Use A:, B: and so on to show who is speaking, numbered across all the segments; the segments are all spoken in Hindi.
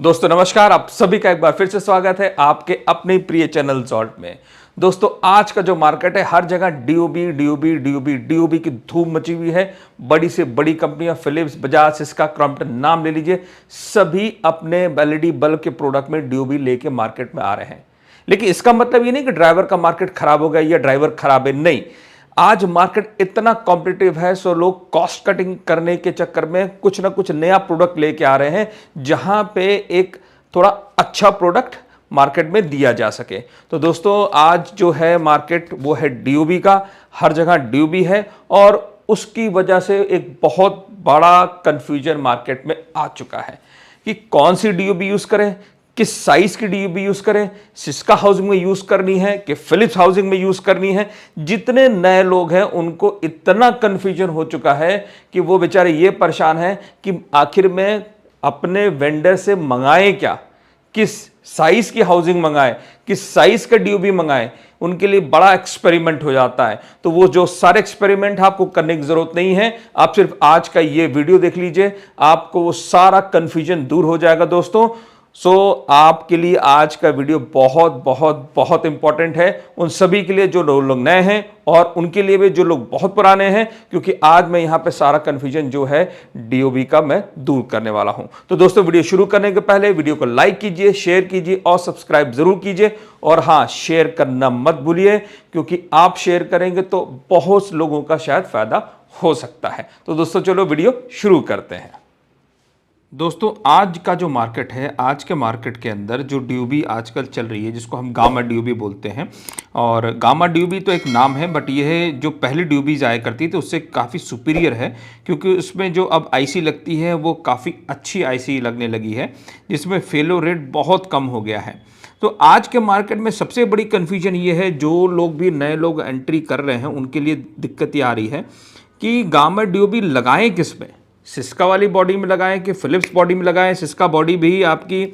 A: दोस्तों नमस्कार, आप सभी का एक बार फिर से स्वागत है आपके अपने प्रिय चैनल जॉल्ट में। दोस्तों आज का जो मार्केट है हर जगह डीओबी की धूम मची हुई है। बड़ी से बड़ी कंपनियां फिलिप्स, बजाज, सिस्का, क्रॉम्पटन नाम ले लीजिए, सभी अपने एलईडी बल्ब के प्रोडक्ट में डीओबी लेके मार्केट में आ रहे हैं। लेकिन इसका मतलब ये नहीं कि ड्राइवर का मार्केट खराब हो गया या ड्राइवर खराब है, नहीं। आज मार्केट इतना कॉम्पिटिटिव है, सो लोग कॉस्ट कटिंग करने के चक्कर में कुछ ना कुछ नया प्रोडक्ट लेके आ रहे हैं जहां पे एक थोड़ा अच्छा प्रोडक्ट मार्केट में दिया जा सके। तो दोस्तों आज जो है मार्केट वो है डीओबी का, हर जगह डीओबी है और उसकी वजह से एक बहुत बड़ा कंफ्यूजन मार्केट में आ चुका है कि कौन सी डीओबी यूज करें, किस साइज की डीओबी यूज करें, सिस्का हाउसिंग में यूज करनी है कि फिलिप्स हाउसिंग में यूज करनी है। जितने नए लोग हैं उनको इतना कंफ्यूजन हो चुका है कि वो बेचारे ये परेशान हैं कि आखिर में अपने वेंडर से मंगाएं क्या, किस साइज की हाउसिंग मंगाएं, किस साइज का डीओबी मंगाएं। उनके लिए बड़ा एक्सपेरिमेंट हो जाता है। तो वो जो सारे एक्सपेरिमेंट आपको करने की जरूरत नहीं है, आप सिर्फ आज का ये वीडियो देख लीजिए, आपको वो सारा कंफ्यूजन दूर हो जाएगा दोस्तों। आपके लिए आज का वीडियो बहुत बहुत बहुत इंपॉर्टेंट है, उन सभी के लिए जो लोग नए हैं और उनके लिए भी जो लोग बहुत पुराने हैं, क्योंकि आज मैं यहां पे सारा कंफ्यूजन जो है डीओबी का मैं दूर करने वाला हूं। तो दोस्तों वीडियो शुरू करने के पहले वीडियो को लाइक कीजिए, शेयर कीजिए और सब्सक्राइब जरूर कीजिए। और हां, शेयर करना मत भूलिए, क्योंकि आप शेयर करेंगे तो बहुत लोगों का शायद फायदा हो सकता है। तो दोस्तों चलो वीडियो शुरू करते हैं। दोस्तों आज का जो मार्केट है, आज के मार्केट के अंदर जो डीओबी आजकल चल रही है जिसको हम गामा डीओबी बोलते हैं, और गामा डीओबी तो एक नाम है, बट ये जो पहली डीओबीज आया करती थी उससे काफ़ी सुपीरियर है, क्योंकि उसमें जो अब आईसी लगती है वो काफ़ी अच्छी आईसी लगने लगी है, जिसमें फेलो रेट बहुत कम हो गया है। तो आज के मार्केट में सबसे बड़ी कन्फ्यूजन ये है, जो लोग भी नए लोग एंट्री कर रहे हैं उनके लिए दिक्कत ये आ रही है कि गामा डीओबी लगाएं किस में, सिस्का वाली बॉडी में लगाएं कि फिलिप्स बॉडी में लगाएं। सिस्का बॉडी भी आपकी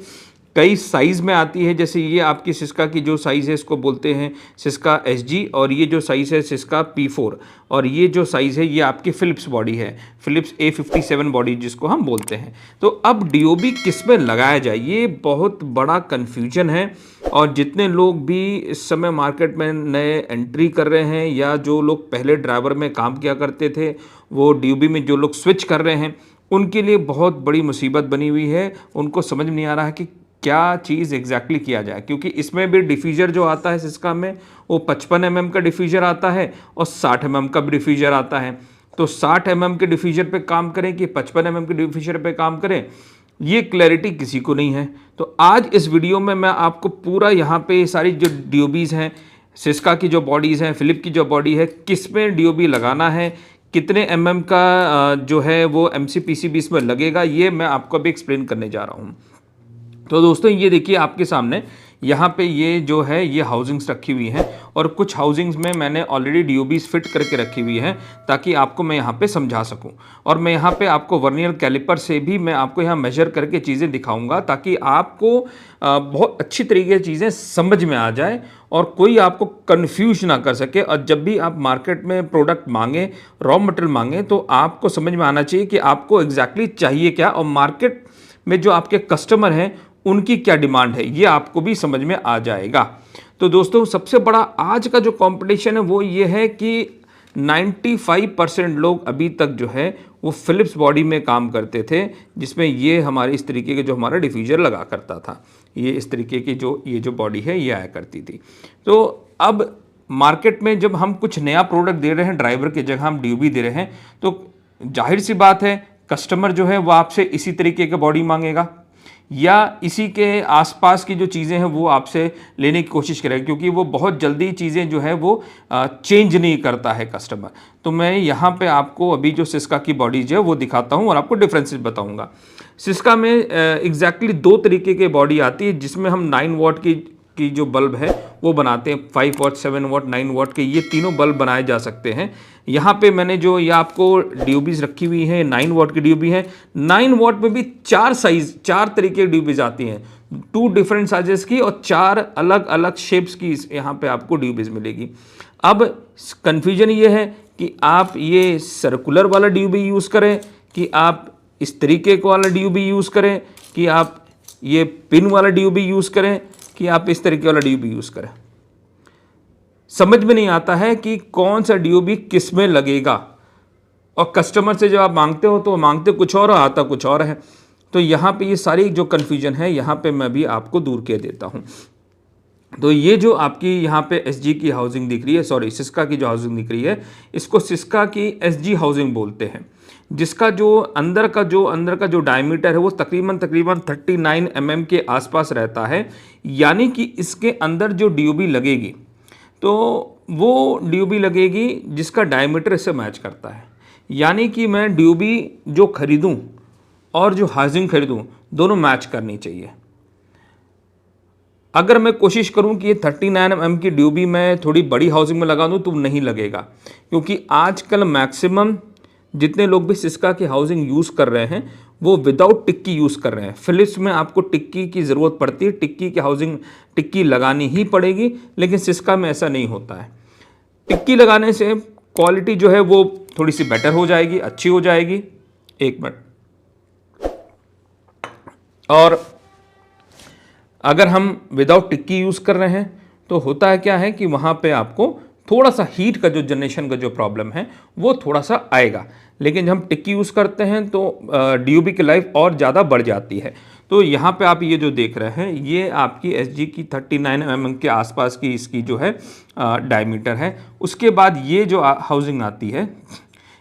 A: कई साइज़ में आती है, जैसे ये आपकी सिस्का की जो साइज़ है इसको बोलते हैं सिस्का एसजी, और ये जो साइज़ है सिस्का P4, और ये जो साइज़ है ये आपकी फिलिप्स बॉडी है, फिलिप्स A57 बॉडी जिसको हम बोलते हैं। तो अब डीओबी किस में लगाया जाए, ये बहुत बड़ा कन्फ्यूजन है। और जितने लोग भी इस समय मार्केट में नए एंट्री कर रहे हैं या जो लोग पहले ड्राइवर में काम किया करते थे वो डीओबी में जो लोग स्विच कर रहे हैं, उनके लिए बहुत बड़ी मुसीबत बनी हुई है। उनको समझ में नहीं आ रहा है कि क्या चीज़ एग्जैक्टली किया जाए, क्योंकि इसमें भी डिफ्यूज़र जो आता है सिस्का में वो 55 mm का डिफ्यूज़र आता है और 60 mm का भी डिफ्यूज़र आता है। तो 60 mm के डिफ्यूज़र पे काम करें कि 55 mm के डिफ्यूज़र पे काम करें, ये क्लैरिटी किसी को नहीं है। तो आज इस वीडियो में मैं आपको पूरा यहाँ पे सारी जो डीओबीज़ हैं, सिस्का की जो बॉडीज़ हैं, फिलिप की जो बॉडी है, किस में डीओबी लगाना है, कितने mm का जो है वो MCPCB इसमें लगेगा, ये मैं आपको अभी एक्सप्लेन करने जा रहा हूँ। तो दोस्तों ये देखिए आपके सामने यहाँ पे ये जो है ये हाउसिंग्स रखी हुई हैं, और कुछ हाउसिंग्स में मैंने ऑलरेडी डीओबीज फिट करके रखी हुई है ताकि आपको मैं यहाँ पे समझा सकूँ। और मैं यहाँ पे आपको वर्नियर कैलिपर से भी मैं आपको यहाँ मेजर करके चीज़ें दिखाऊंगा ताकि आपको बहुत अच्छी तरीके से चीज़ें समझ में आ जाए और कोई आपको कन्फ्यूज ना कर सके। और जब भी आप मार्केट में प्रोडक्ट मांगें, रॉ मटेरियल मांगें, तो आपको समझ में आना चाहिए कि आपको एग्जैक्टली चाहिए क्या और मार्केट में जो आपके कस्टमर हैं उनकी क्या डिमांड है, ये आपको भी समझ में आ जाएगा। तो दोस्तों सबसे बड़ा आज का जो कंपटीशन है वो ये है कि 95% लोग अभी तक जो है वो फिलिप्स बॉडी में काम करते थे, जिसमें ये हमारे इस तरीके के जो हमारा डिफ्यूज़र लगा करता था, ये इस तरीके की जो ये जो बॉडी है ये आया करती थी। तो अब मार्केट में जब हम कुछ नया प्रोडक्ट दे रहे हैं, ड्राइवर की जगह हम डीओबी दे रहे हैं, तो जाहिर सी बात है कस्टमर जो है वो आपसे इसी तरीके का बॉडी मांगेगा या इसी के आसपास की जो चीज़ें हैं वो आपसे लेने की कोशिश करेगा, क्योंकि वो बहुत जल्दी चीज़ें जो है वो चेंज नहीं करता है कस्टमर। तो मैं यहाँ पे आपको अभी जो सिस्का की बॉडी जो है वो दिखाता हूँ और आपको डिफरेंसेस बताऊँगा। सिस्का में एग्जैक्टली दो तरीके की बॉडी आती है, जिसमें हम 9 वाट की जो बल्ब है वो बनाते हैं, 5 वाट, 7 वाट, 9 वाट के ये तीनों बल्ब बनाए जा सकते हैं। यहाँ पे मैंने जो ये आपको डीओबीज रखी हुई है 9 वाट की डीओबी है। 9 वाट में भी 4 तरीके की डीओबीज आती हैं, 2 डिफरेंट साइजेस की और 4 अलग अलग शेप्स की यहाँ पे आपको डीओबीज मिलेगी। अब कन्फ्यूजन ये है कि आप ये सर्कुलर वाला डीओबी यूज़ करें कि आप इस तरीके को वाला डीओबी यूज़ करें कि आप ये पिन वाला DOB यूज़ करें कि आप इस तरीके वाला DOB यूज़ करें। समझ में नहीं आता है कि कौन सा DOB किस में लगेगा, और कस्टमर से जब आप मांगते हो तो मांगते कुछ और आता कुछ और है। तो यहाँ पे ये सारी जो कन्फ्यूजन है यहाँ पे मैं भी आपको दूर कर देता हूँ। तो ये जो आपकी यहाँ पे SG की हाउसिंग दिख रही है, सॉरी सिस्का की जो हाउसिंग दिख रही है, इसको सिस्का की SG हाउसिंग बोलते हैं, जिसका जो अंदर का जो डायमीटर है वो तकरीबन 39 mm के आसपास रहता है। यानी कि इसके अंदर जो DOB लगेगी तो वो DOB लगेगी जिसका डायमीटर इससे मैच करता है। यानी कि मैं DOB जो खरीदूं और जो हाउसिंग खरीदूं दोनों मैच करनी चाहिए। अगर मैं कोशिश करूं कि ये 39 mm की DOB मैं थोड़ी बड़ी हाउसिंग में लगा दूं तो नहीं लगेगा, क्योंकि आजकल मैक्सिमम जितने लोग भी सिस्का की हाउसिंग यूज़ कर रहे हैं वो विदाउट टिक्की यूज़ कर रहे हैं। फिलिप्स में आपको टिक्की की ज़रूरत पड़ती है, टिक्की की हाउसिंग टिक्की लगानी ही पड़ेगी, लेकिन सिस्का में ऐसा नहीं होता है। टिक्की लगाने से क्वालिटी जो है वो थोड़ी सी बेटर हो जाएगी, अच्छी हो जाएगी। एक मिनट। और अगर हम विदाउट टिक्की यूज़ कर रहे हैं तो होता है क्या है कि वहाँ पे आपको थोड़ा सा हीट का जो जनरेशन का जो प्रॉब्लम है वो थोड़ा सा आएगा, लेकिन जब हम टिक्की यूज़ करते हैं तो DOB की लाइफ और ज़्यादा बढ़ जाती है। तो यहाँ पे आप ये जो देख रहे हैं ये आपकी SG की 39 mm के आसपास की इसकी जो है डायमीटर है। उसके बाद ये जो हाउसिंग आती है,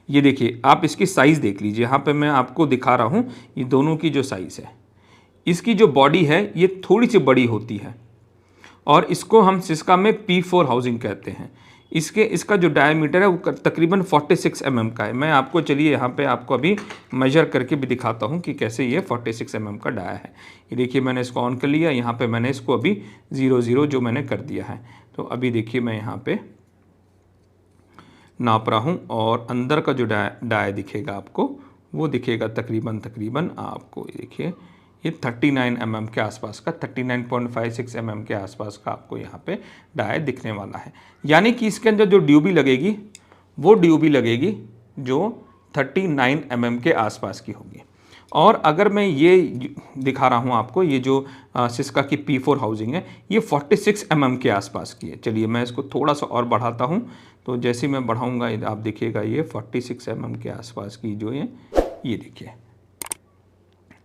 A: ये देखिए आप इसकी साइज़ देख लीजिए। यहाँ पे मैं आपको दिखा रहा हूँ ये दोनों की जो साइज़ है, इसकी जो बॉडी है ये थोड़ी सी बड़ी होती है और इसको हम सिस्का में P4 हाउसिंग कहते हैं। इसका जो डायमीटर है वो तकरीबन 46 mm का है। मैं आपको चलिए यहाँ पे आपको अभी मेजर करके भी दिखाता हूँ कि कैसे ये 46 mm का डाया है। ये देखिए मैंने इसको ऑन कर लिया, यहाँ पे मैंने इसको अभी 0 जो मैंने कर दिया है। तो अभी देखिए मैं यहाँ पे नाप रहा हूँ और अंदर का जो डाया दिखेगा आपको वो दिखेगा तकरीबन आपको देखिए ये 39 mm के आसपास का 39.56 mm के आसपास का आपको यहाँ पे डाया दिखने वाला है। यानी कि इसके अंदर जो DOB लगेगी वो DOB लगेगी जो 39 mm के आसपास की होगी। और अगर मैं ये दिखा रहा हूँ आपको, ये जो सिस्का की P4 हाउसिंग है ये 46 mm के आसपास की है। चलिए मैं इसको थोड़ा सा और बढ़ाता हूँ, तो जैसे मैं बढ़ाऊँगा आप देखिएगा ये 46 mm के आसपास की जो है, ये देखिए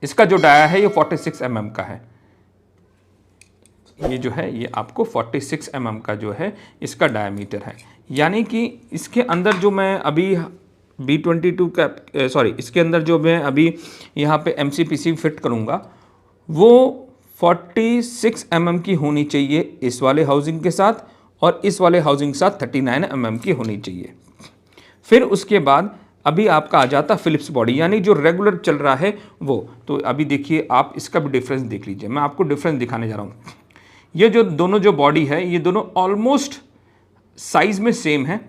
A: इसका जो डाया है ये 46 mm का है। ये जो है ये आपको 46 mm का जो है इसका डायमीटर है। यानी कि इसके अंदर जो मैं अभी B22 का सॉरी इसके अंदर जो मैं अभी यहाँ पे MCPC फिट करूँगा वो 46 mm की होनी चाहिए इस वाले हाउसिंग के साथ, और इस वाले हाउसिंग के साथ 39 mm की होनी चाहिए। फिर उसके बाद अभी आपका आ जाता फिलिप्स बॉडी, यानी जो रेगुलर चल रहा है वो। तो अभी देखिए आप इसका भी डिफरेंस देख लीजिए, मैं आपको डिफरेंस दिखाने जा रहा हूँ। ये जो दोनों जो बॉडी है ये दोनों ऑलमोस्ट साइज़ में सेम है,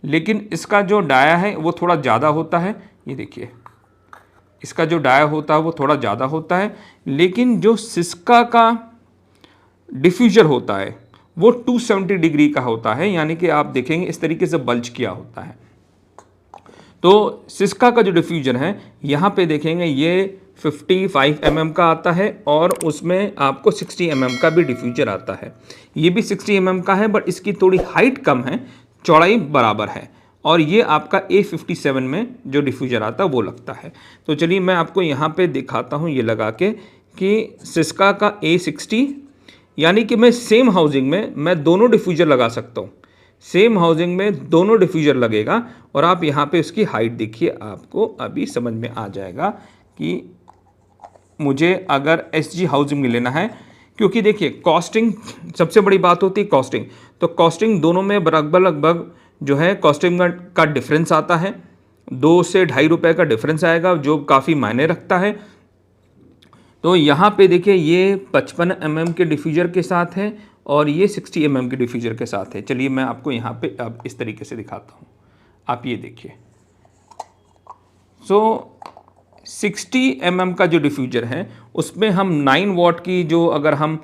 A: लेकिन इसका जो डाया है वो थोड़ा ज़्यादा होता है। ये देखिए इसका जो डाया होता है वो थोड़ा ज़्यादा होता है, लेकिन जो सिस्का का डिफ्यूजर होता है वो 270 डिग्री का होता है। यानी कि आप देखेंगे इस तरीके से बल्ज किया होता है। तो सिस्का का जो डिफ्यूजर है यहाँ पे देखेंगे ये 55 mm का आता है और उसमें आपको 60 mm का भी डिफ्यूजर आता है। ये भी 60 mm का है बट इसकी थोड़ी हाइट कम है, चौड़ाई बराबर है, और ये आपका A57 में जो डिफ्यूजर आता है वो लगता है। तो चलिए मैं आपको यहाँ पे दिखाता हूँ ये लगा के कि सिस्का का A60, यानी कि मैं सेम हाउसिंग में मैं दोनों डिफ्यूजर लगा सकता हूँ। सेम हाउसिंग में दोनों डिफ्यूजर लगेगा और आप यहाँ पे उसकी हाइट देखिए, आपको अभी समझ में आ जाएगा कि मुझे अगर SG हाउसिंग में लेना है, क्योंकि देखिए कॉस्टिंग सबसे बड़ी बात होती है कॉस्टिंग। तो कॉस्टिंग दोनों में लगभग जो है कॉस्टिंग का डिफरेंस आता है, 2 से ₹2.5 का डिफरेंस आएगा जो काफ़ी मायने रखता है। तो यहाँ पे देखिए ये 55 mm के डिफ्यूजर के साथ है और ये 60 mm के डिफ्यूजर के साथ है। चलिए मैं आपको यहाँ पे अब इस तरीके से दिखाता हूँ, आप ये देखिए। सो 60 mm का जो डिफ्यूजर है उसमें हम 9 वाट की जो अगर हम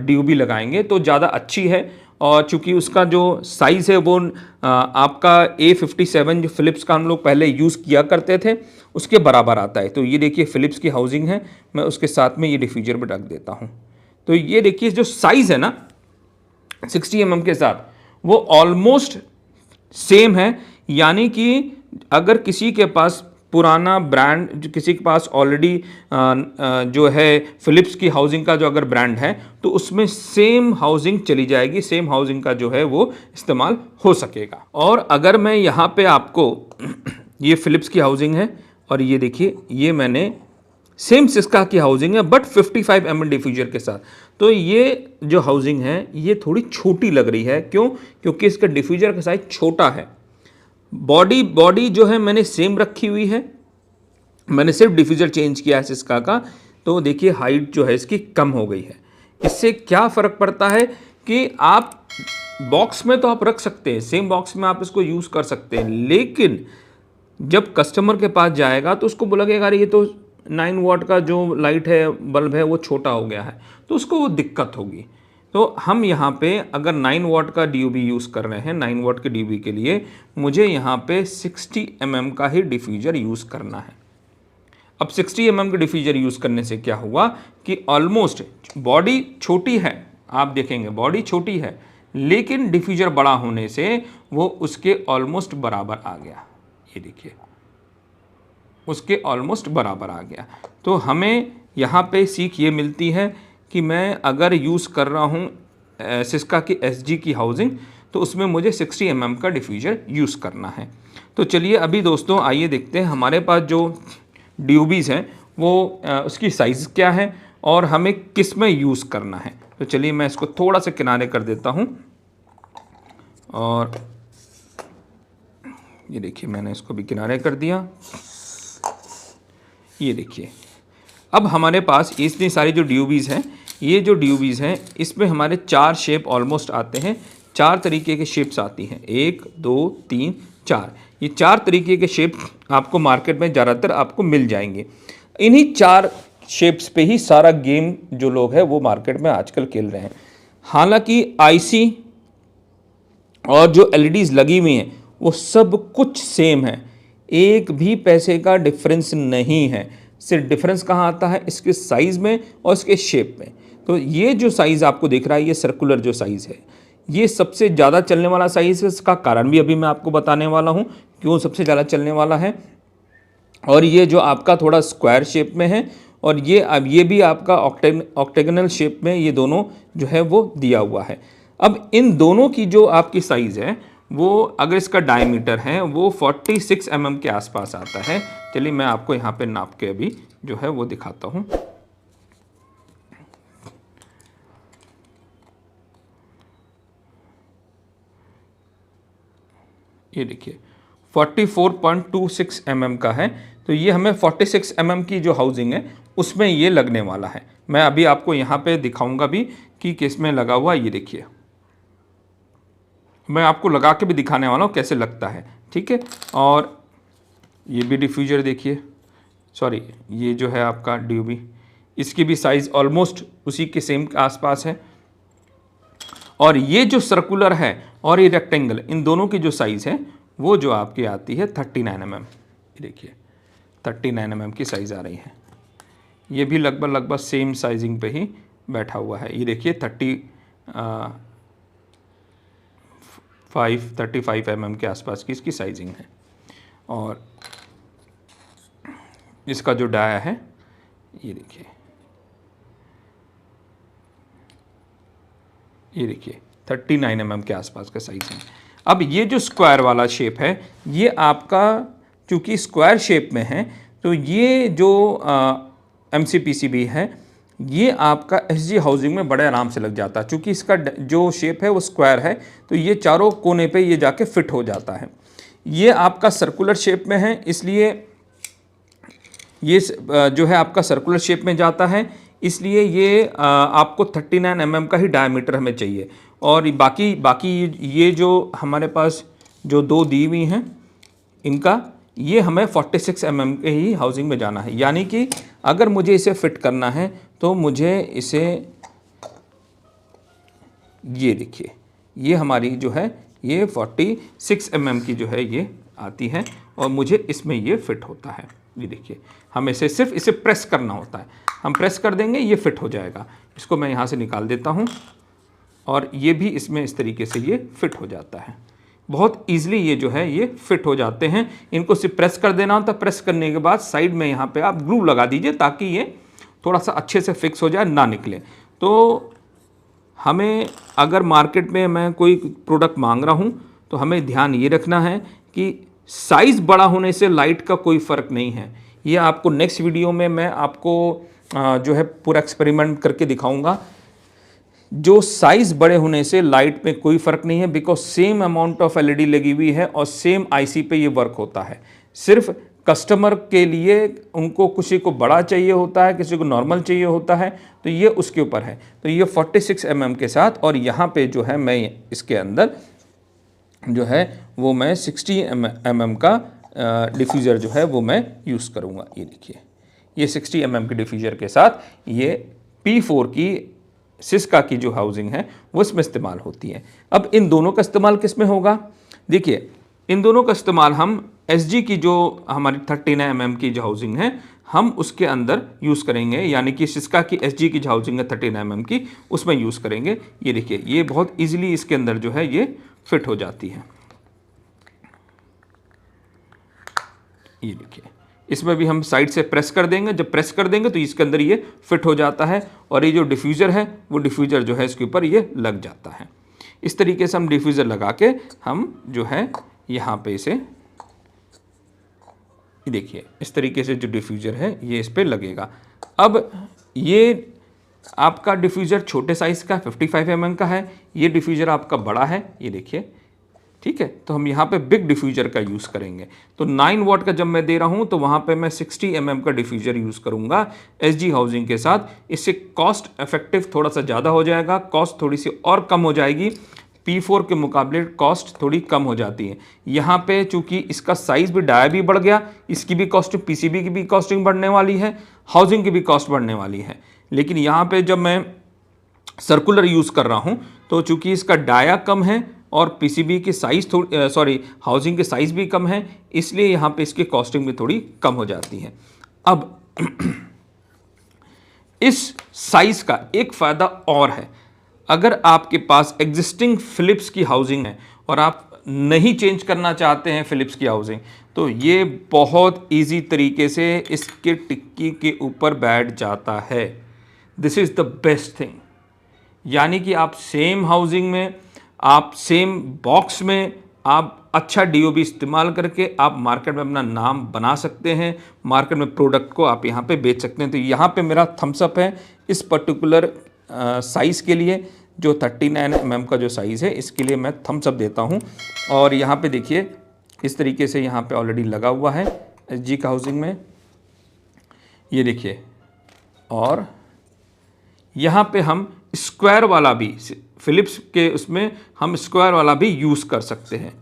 A: DOB लगाएंगे तो ज़्यादा अच्छी है, और चूंकि उसका जो साइज़ है वो आपका A57 जो फ़िलिप्स का हम लोग पहले यूज़ किया करते थे उसके बराबर आता है। तो ये देखिए फ़िलिप्स की हाउसिंग है, मैं उसके साथ में ये डिफ्यूज़र भी रख देता हूँ। तो ये देखिए जो साइज़ है ना 60 mm के साथ वो ऑलमोस्ट सेम है, यानी कि अगर किसी के पास पुराना ब्रांड, किसी के पास ऑलरेडी जो है फ़िलिप्स की हाउसिंग का जो अगर ब्रांड है तो उसमें सेम हाउसिंग चली जाएगी, सेम हाउसिंग का जो है वो इस्तेमाल हो सकेगा। और अगर मैं यहाँ पे आपको ये फ़िलिप्स की हाउसिंग है और ये देखिए ये मैंने सेम सिस्का की हाउसिंग है बट 55 mm डिफ्यूजर के साथ, तो ये जो हाउसिंग है ये थोड़ी छोटी लग रही है। क्यों? क्योंकि इसका डिफ्यूजर का साइज छोटा है। बॉडी जो है मैंने सेम रखी हुई है, मैंने सिर्फ डिफ्यूजर चेंज किया है सिस्का का, तो देखिए हाइट जो है इसकी कम हो गई है। इससे क्या फ़र्क पड़ता है कि आप बॉक्स में तो आप रख सकते हैं, सेम बॉक्स में आप इसको यूज़ कर सकते हैं, लेकिन जब कस्टमर के पास जाएगा तो उसको बोला लगेगा अरे ये तो 9 वाट का जो लाइट है, बल्ब है, वो छोटा हो गया है, तो उसको वो दिक्कत होगी। तो हम यहाँ पे अगर 9 वाट का DOB यूज़ कर रहे हैं, 9 वाट के DOB के लिए मुझे यहाँ पे 60 mm का ही डिफ्यूज़र यूज़ करना है। अब 60 mm के डिफ्यूज़र यूज़ करने से क्या हुआ कि ऑलमोस्ट बॉडी छोटी है, आप देखेंगे बॉडी छोटी है, लेकिन डिफ्यूज़र बड़ा होने से वो उसके ऑलमोस्ट बराबर आ गया। ये देखिए उसके ऑलमोस्ट बराबर आ गया। तो हमें यहाँ पे सीख ये मिलती है कि मैं अगर यूज़ कर रहा हूँ सिस्का की SG की हाउसिंग तो उसमें मुझे 60 mm का डिफ्यूज़र यूज़ करना है। तो चलिए अभी दोस्तों आइए देखते हैं हमारे पास जो DOBs हैं वो उसकी साइज़ क्या है और हमें किस में यूज़ करना है। तो चलिए मैं इसको थोड़ा सा किनारे कर देता हूँ और ये देखिए मैंने इसको भी किनारे कर दिया। ये देखिए अब हमारे पास इतनी सारी जो DOBs हैं, ये जो DOBs हैं इसमें हमारे 4 शेप ऑलमोस्ट आते हैं, 4 तरीके के शेप्स आती हैं, 1 2 3 4। ये 4 तरीके के शेप आपको मार्केट में ज़्यादातर आपको मिल जाएंगे। इन्हीं 4 शेप्स पे ही सारा गेम जो लोग हैं वो मार्केट में आजकल खेल रहे हैं। हालांकि IC और जो LEDs लगी हुई हैं वो सब कुछ सेम है, एक भी पैसे का डिफरेंस नहीं है। सिर्फ डिफरेंस कहाँ आता है? इसके साइज़ में और इसके शेप में। तो ये जो साइज़ आपको दिख रहा है, ये सर्कुलर जो साइज़ है, ये सबसे ज़्यादा चलने वाला साइज़ है। इसका कारण भी अभी मैं आपको बताने वाला हूँ क्यों सबसे ज़्यादा चलने वाला है। और ये जो आपका थोड़ा स्क्वायर शेप में है और ये अब ये भी आपका ऑक्टेगनल शेप में, ये दोनों जो है वो दिया हुआ है। अब इन दोनों की जो आपकी साइज़ है वो अगर इसका डायमीटर है वो 46 mm के आसपास आता है। चलिए मैं आपको यहाँ पे नाप के अभी जो है वो दिखाता हूँ। ये देखिए 44.26 mm का है, तो ये हमें 46 mm की जो हाउसिंग है उसमें ये लगने वाला है। मैं अभी आपको यहाँ पे दिखाऊंगा भी कि किस में लगा हुआ है। ये देखिए मैं आपको लगा के भी दिखाने वाला हूँ कैसे लगता है, ठीक है। और ये भी डिफ्यूजर देखिए, सॉरी ये जो है आपका DOB, इसकी भी साइज़ ऑलमोस्ट उसी के सेम आसपास है। और ये जो सर्कुलर है और ये रेक्टेंगल, इन दोनों की जो साइज़ है वो जो आपकी आती है 39 mm। ये देखिए 39 mm की साइज़ आ रही है। ये भी लगभग सेम साइजिंग पे ही बैठा हुआ है। ये देखिए 35 mm के आसपास की इसकी साइजिंग है। और इसका जो डाया है ये देखिए, ये देखिए 39 mm के आसपास का साइज़ है। अब ये जो स्क्वायर वाला शेप है ये आपका चूँकि स्क्वायर शेप में है तो ये जो MCPCB है ये आपका SG हाउसिंग में बड़े आराम से लग जाता है। चूँकि इसका जो शेप है वो स्क्वायर है तो ये चारों कोने पे ये जाके फिट हो जाता है। ये आपका सर्कुलर शेप में है, इसलिए ये जो है आपका सर्कुलर शेप में जाता है, इसलिए ये आपको 39 mm का ही डायमीटर हमें चाहिए। और बाकी ये जो हमारे पास जो दो दी हुई हैं इनका ये हमें 46 mm के ही हाउसिंग में जाना है। यानी कि अगर मुझे इसे फिट करना है तो मुझे इसे, ये देखिए ये हमारी जो है ये 46 mm की जो है ये आती है और मुझे इसमें ये फिट होता है। ये देखिए, हमें सिर्फ इसे प्रेस करना होता है, हम प्रेस कर देंगे ये फिट हो जाएगा। इसको मैं यहाँ से निकाल देता हूँ और ये भी इसमें इस तरीके से ये फिट हो जाता है। बहुत ईजिली ये जो है ये फिट हो जाते हैं। इनको सिर्फ प्रेस कर देना होता है। प्रेस करने के बाद साइड में यहाँ पे आप ग्लू लगा दीजिए ताकि ये थोड़ा सा अच्छे से फिक्स हो जाए, ना निकले। तो हमें अगर मार्केट में मैं कोई प्रोडक्ट मांग रहा हूँ तो हमें ध्यान ये रखना है कि साइज़ बड़ा होने से लाइट का कोई फ़र्क नहीं है। ये आपको नेक्स्ट वीडियो में मैं आपको जो है पूरा एक्सपेरिमेंट करके दिखाऊंगा। जो साइज़ बड़े होने से लाइट में कोई फ़र्क नहीं है, because same amount of LED लगी हुई है और सेम आईसी पे ये वर्क होता है। सिर्फ कस्टमर के लिए उनको किसी को बड़ा चाहिए होता है, किसी को नॉर्मल चाहिए होता है, तो ये उसके ऊपर है। तो ये 46 mm के साथ और यहाँ पे जो है मैं इसके अंदर जो है वो मैं 60 mm का डिफ्यूज़र जो है वो मैं यूज़ करूँगा। ये देखिए, ये 60 mm के डिफ्यूज़र के साथ ये P4 की सिस्का की जो हाउसिंग है वो इसमें इस्तेमाल होती है। अब इन दोनों का इस्तेमाल किस में होगा? देखिए, इन दोनों का इस्तेमाल हम SG की जो हमारी 39 mm की जो हाउसिंग है हम उसके अंदर यूज़ करेंगे, यानी कि सिस्का की SG की जो हाउसिंग है 39 mm की उसमें यूज़ करेंगे। ये देखिए, ये बहुत ईजिली इसके अंदर जो है ये फिट हो जाती है। ये देखिए, इसमें भी हम साइड से प्रेस कर देंगे। जब प्रेस कर देंगे तो इसके अंदर ये फिट हो जाता है और ये जो डिफ्यूज़र है वो डिफ्यूज़र जो है इसके ऊपर ये लग जाता है। इस तरीके से हम डिफ्यूज़र लगा के हम जो है यहाँ पे इसे देखिए, इस तरीके से जो डिफ्यूज़र है ये इस पे लगेगा। अब ये आपका डिफ्यूज़र छोटे साइज़ का 55 mm का है, ये डिफ्यूज़र आपका बड़ा है, ये देखिए, ठीक है। तो हम यहाँ पे बिग डिफ्यूज़र का यूज़ करेंगे। तो 9 वाट का जब मैं दे रहा हूँ तो वहाँ पे मैं 60 mm का डिफ्यूज़र यूज़ करूँगा SG हाउसिंग के साथ। इससे कॉस्ट इफेक्टिव थोड़ा सा ज़्यादा हो जाएगा, कॉस्ट थोड़ी सी और कम हो जाएगी। P4 के मुकाबले कॉस्ट थोड़ी कम हो जाती है। यहाँ पे चूँकि इसका साइज़ भी डाया भी बढ़ गया, इसकी भी कॉस्टिंग, PCB की भी कॉस्टिंग बढ़ने वाली है, हाउसिंग की भी कॉस्ट बढ़ने वाली है। लेकिन यहाँ पे जब मैं सर्कुलर यूज़ कर रहा हूँ तो चूँकि इसका डाया कम है और PCB की साइज़ थोड़ी हाउसिंग के साइज़ भी कम है, इसलिए यहाँ पे इसकी कॉस्टिंग भी थोड़ी कम हो जाती है। अब इस साइज़ का एक फ़ायदा और है, अगर आपके पास एग्जिस्टिंग फिलिप्स की हाउसिंग है और आप नहीं चेंज करना चाहते हैं फिलिप्स की हाउसिंग, तो ये बहुत इजी तरीके से इसके टिक्की के ऊपर बैठ जाता है। This is the best thing. यानी कि आप सेम हाउसिंग में, आप सेम बॉक्स में आप अच्छा DOB इस्तेमाल करके आप मार्केट में अपना नाम बना सकते हैं, मार्केट में प्रोडक्ट को आप यहाँ पे बेच सकते हैं। तो यहाँ पे मेरा थम्स अप है इस पर्टिकुलर साइज़ के लिए, जो 39 mm का जो साइज़ है इसके लिए मैं थम्स अप देता हूँ। और यहाँ पे देखिए, इस तरीके से यहाँ पे ऑलरेडी लगा हुआ है SG का हाउसिंग में, ये देखिए। और यहाँ पे हम स्क्वायर वाला भी, फिलिप्स के उसमें हम स्क्वायर वाला भी यूज़ कर सकते हैं।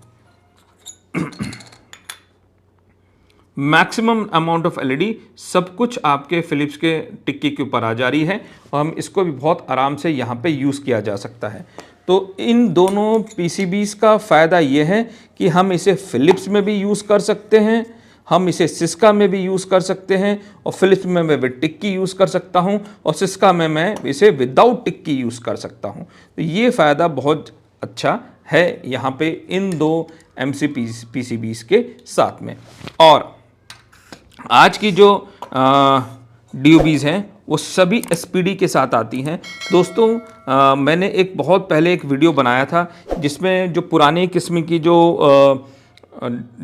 A: मैक्सिमम अमाउंट ऑफ एलईडी सब कुछ आपके फिलिप्स के टिक्की के ऊपर आ जा रही है और हम इसको भी बहुत आराम से यहाँ पे यूज़ किया जा सकता है। तो इन दोनों PCBs का फ़ायदा ये है कि हम इसे फिलिप्स में भी यूज़ कर सकते हैं, हम इसे सिस्का में भी यूज़ कर सकते हैं, और फिलिप्स में मैं टिक्की यूज़ कर सकता हूँ और सिस्का में मैं इसे विदाउट टिक्की यूज़ कर सकता हूँ। तो ये फ़ायदा बहुत अच्छा है यहाँ पे इन दो PCBs के साथ में। और आज की जो DOBs हैं वो सभी SPD के साथ आती हैं। दोस्तों मैंने एक बहुत पहले एक वीडियो बनाया था जिसमें जो पुराने किस्म की जो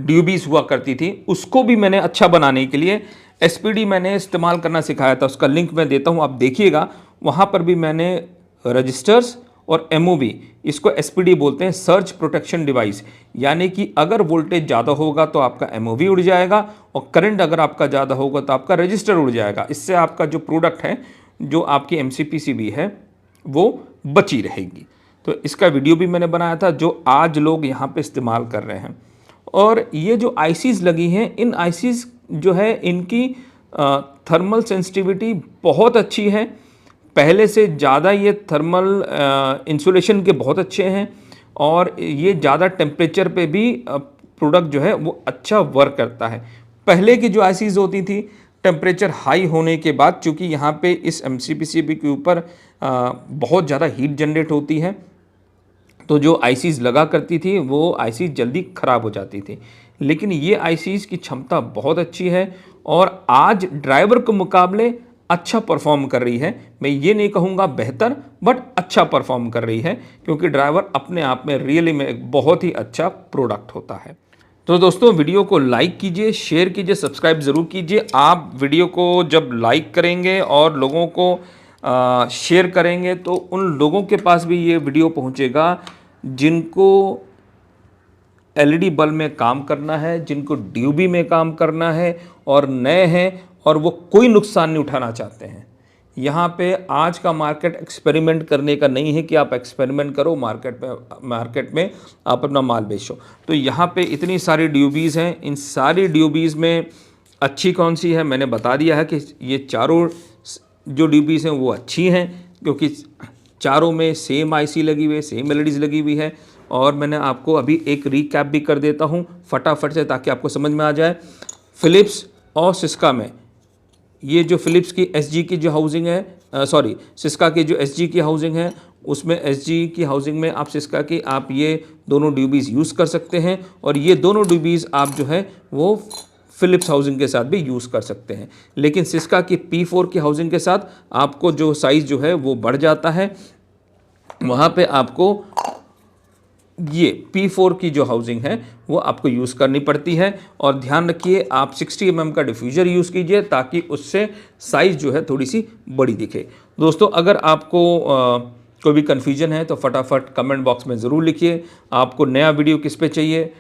A: DOBs हुआ करती थी उसको भी मैंने अच्छा बनाने के लिए SPD मैंने इस्तेमाल करना सिखाया था। उसका लिंक मैं देता हूँ, आप देखिएगा। वहाँ पर भी मैंने रजिस्टर्स और MOV, इसको SPD बोलते हैं, सर्ज प्रोटेक्शन डिवाइस, यानी कि अगर वोल्टेज ज़्यादा होगा तो आपका MOV उड़ जाएगा और करंट अगर आपका ज़्यादा होगा तो आपका रजिस्टर उड़ जाएगा। इससे आपका जो प्रोडक्ट है, जो आपकी MCPCB है, वो बची रहेगी। तो इसका वीडियो भी मैंने बनाया था जो आज लोग यहाँ पे इस्तेमाल कर रहे हैं। और ये जो ICs लगी हैं, इन ICs जो है इनकी थर्मल सेंसिटिविटी बहुत अच्छी है, पहले से ज़्यादा ये थर्मल इंसुलेशन के बहुत अच्छे हैं और ये ज़्यादा टेम्परेचर पे भी प्रोडक्ट जो है वो अच्छा वर्क करता है। पहले की जो आईसीज होती थी टेम्परेचर हाई होने के बाद, चूँकि यहाँ पे इस MCPCB के ऊपर बहुत ज़्यादा हीट जनरेट होती है, तो जो आईसीज लगा करती थी वो आईसीज जल्दी ख़राब हो जाती थी। लेकिन ये आईसीज की क्षमता बहुत अच्छी है और आज ड्राइवर के मुकाबले अच्छा परफॉर्म कर रही है। मैं ये नहीं कहूँगा बेहतर, बट अच्छा परफॉर्म कर रही है, क्योंकि ड्राइवर अपने आप में रियली में एक बहुत ही अच्छा प्रोडक्ट होता है। तो दोस्तों वीडियो को लाइक कीजिए, शेयर कीजिए, सब्सक्राइब ज़रूर कीजिए। आप वीडियो को जब लाइक करेंगे और लोगों को शेयर करेंगे तो उन लोगों के पास भी ये वीडियो पहुंचेगा जिनको एलईडी बल्ब में काम करना है, जिनको डीयूबी में काम करना है और नए हैं और वो कोई नुकसान नहीं उठाना चाहते हैं। यहाँ पे आज का मार्केट एक्सपेरिमेंट करने का नहीं है कि आप एक्सपेरिमेंट करो, मार्केट में आप अपना माल बेचो। तो यहाँ पे इतनी सारी डीयूबीज़ हैं, इन सारी डीयूबीज़ में अच्छी कौन सी है मैंने बता दिया है कि ये चारों जो डीयूबीज़ हैं वो अच्छी हैं, क्योंकि चारों में सेम आईसी लगी हुई है, सेम एलईडीज़ लगी हुई है। और मैंने आपको अभी एक रिकैप भी कर देता हूँ फटाफट से, ताकि आपको समझ में आ जाए। फ़िलिप्स और सिस्का में ये जो फ़िलिप्स की एसजी की जो हाउसिंग है, सॉरी सिस्का की जो एसजी की हाउसिंग है, उसमें एसजी की हाउसिंग में आप सिस्का की आप ये दोनों ड्यूबीज़ यूज़ कर सकते हैं। और ये दोनों ड्यूबीज़ आप जो है वो फ़िलिप्स हाउसिंग के साथ भी यूज़ कर सकते हैं। लेकिन सिस्का की P4 की हाउसिंग के साथ आपको जो साइज़ जो है वो बढ़ जाता है, वहाँ पे आपको ये P4 की जो हाउसिंग है वो आपको यूज़ करनी पड़ती है। और ध्यान रखिए आप 60 mm का डिफ्यूज़र यूज़ कीजिए, ताकि उससे साइज़ जो है थोड़ी सी बड़ी दिखे। दोस्तों अगर आपको कोई भी कन्फ्यूजन है तो फटाफट कमेंट बॉक्स में ज़रूर लिखिए। आपको नया वीडियो किस पे चाहिए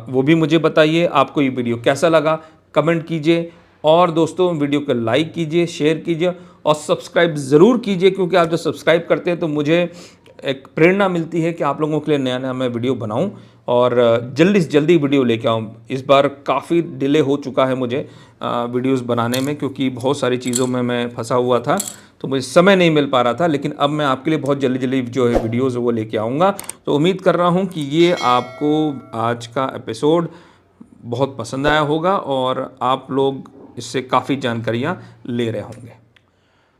A: वो भी मुझे बताइए। आपको ये वीडियो कैसा लगा कमेंट कीजिए। और दोस्तों वीडियो को लाइक कीजिए, शेयर कीजिए और सब्सक्राइब ज़रूर कीजिए, क्योंकि आप जब सब्सक्राइब करते हैं तो मुझे एक प्रेरणा मिलती है कि आप लोगों के लिए नया नया मैं वीडियो बनाऊं और जल्दी से जल्दी वीडियो लेके आऊं। इस बार काफ़ी डिले हो चुका है मुझे वीडियोस बनाने में, क्योंकि बहुत सारी चीज़ों में मैं फंसा हुआ था, तो मुझे समय नहीं मिल पा रहा था। लेकिन अब मैं आपके लिए बहुत जल्दी जल्दी जो है वीडियोज़ वो लेके आऊँगा। तो उम्मीद कर रहा हूँ कि ये आपको आज का एपिसोड बहुत पसंद आया होगा और आप लोग इससे काफ़ी जानकारियाँ ले रहे होंगे।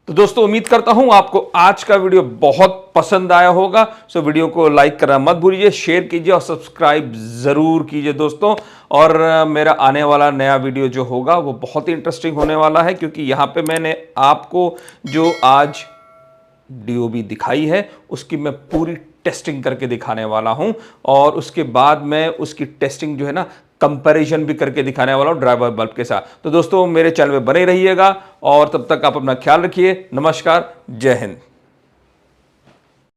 A: तो दोस्तों उम्मीद करता हूं आपको आज का वीडियो बहुत पसंद आया होगा। सो वीडियो को लाइक करना मत भूलिए, शेयर कीजिए और सब्सक्राइब जरूर कीजिए दोस्तों। और मेरा आने वाला नया वीडियो जो होगा वो बहुत ही इंटरेस्टिंग होने वाला है, क्योंकि यहाँ पे मैंने आपको जो आज डीओबी दिखाई है उसकी मैं पूरी टेस्टिंग करके दिखाने वाला हूं। और उसके बाद मैं उसकी टेस्टिंग जो है ना कंपैरिजन भी करके दिखाने वाला हूं ड्राइवर बल्ब के साथ। तो दोस्तों मेरे चैनल में बने रहिएगा और तब तक आप अपना ख्याल रखिए। नमस्कार, जय हिंद।